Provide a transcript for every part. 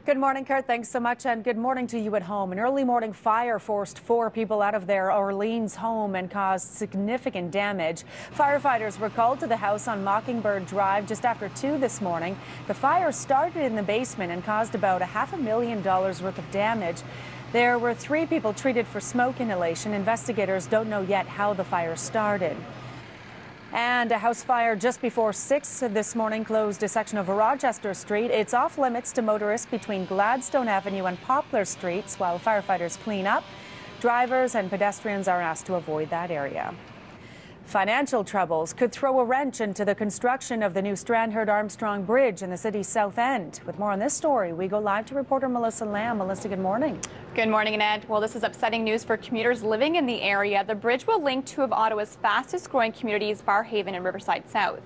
Good morning, Kurt. Thanks so much, and good morning to you at home. An early morning fire forced 4 people out of their Orleans home and caused significant damage. Firefighters were called to the house on Mockingbird Drive just after 2 this morning. The fire started in the basement and caused about $500,000 worth of damage. There were 3 people treated for smoke inhalation. Investigators don't know yet how the fire started. And a house fire just before 6 this morning closed a section of Rochester Street. It's off limits to motorists between Gladstone Avenue and Poplar Streets while firefighters clean up. Drivers and pedestrians are asked to avoid that area. Financial troubles could throw a wrench into the construction of the new Armstrong Bridge in the city's south end. With more on this story, we go live to reporter Melissa Lamb. Melissa, good morning. Good morning, Annette. Well, this is upsetting news for commuters living in the area. The bridge will link 2 of Ottawa's fastest growing communities, Barrhaven and Riverside South.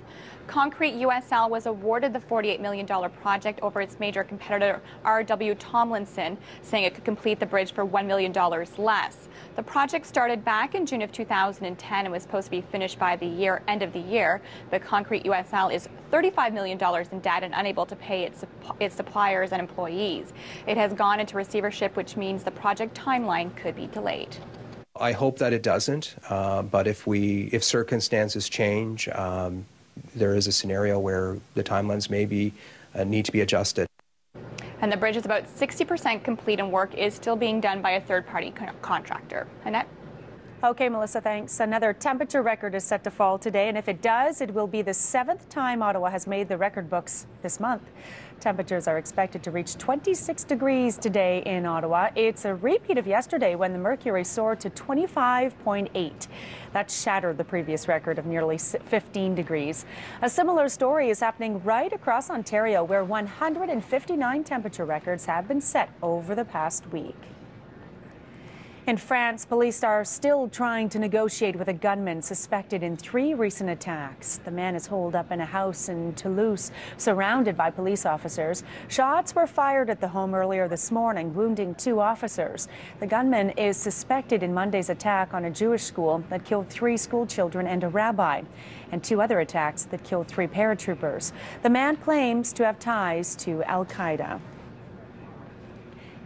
Concrete USL was awarded the $48 million project over its major competitor, R.W. Tomlinson, saying it could complete the bridge for $1 million less. The project started back in June of 2010 and was supposed to be finished by the end of the year. But Concrete USL is $35 million in debt and unable to pay its suppliers and employees. It has gone into receivership, which means the project timeline could be delayed. I hope that it doesn't, but if circumstances change, there is a scenario where the timelines maybe need to be adjusted. And the bridge is about 60% complete and work is still being done by a third-party contractor. Annette? Okay, Melissa, thanks. Another temperature record is set to fall today, and if it does, it will be the 7th time Ottawa has made the record books this month. Temperatures are expected to reach 26 degrees today in Ottawa. It's a repeat of yesterday when the mercury soared to 25.8. That shattered the previous record of nearly 15 degrees. A similar story is happening right across Ontario, where 159 temperature records have been set over the past week. In France, police are still trying to negotiate with a gunman suspected in 3 recent attacks. The man is holed up in a house in Toulouse, surrounded by police officers. Shots were fired at the home earlier this morning, wounding 2 officers. The gunman is suspected in Monday's attack on a Jewish school that killed 3 school children and a rabbi, and 2 other attacks that killed 3 paratroopers. The man claims to have ties to Al-Qaeda.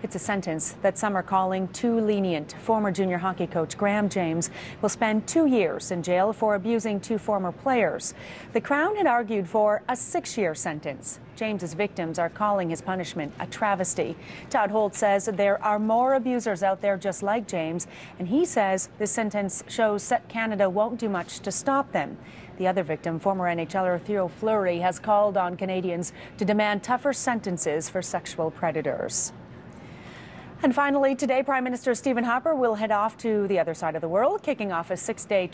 It's a sentence that some are calling too lenient. Former junior hockey coach Graham James will spend 2 years in jail for abusing 2 former players. The Crown had argued for a 6-year sentence. James's victims are calling his punishment a travesty. Todd Holt says there are more abusers out there just like James, and he says this sentence shows that Canada won't do much to stop them. The other victim, former NHLer Theo Fleury, has called on Canadians to demand tougher sentences for sexual predators. And finally, today, Prime Minister Stephen Harper will head off to the other side of the world, kicking off a 6-day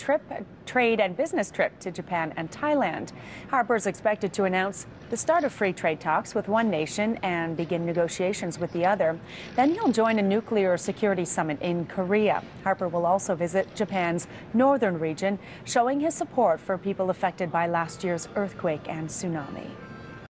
trade and business trip to Japan and Thailand. Harper is expected to announce the start of free trade talks with one nation and begin negotiations with the other. Then he'll join a nuclear security summit in Korea. Harper will also visit Japan's northern region, showing his support for people affected by last year's earthquake and tsunami.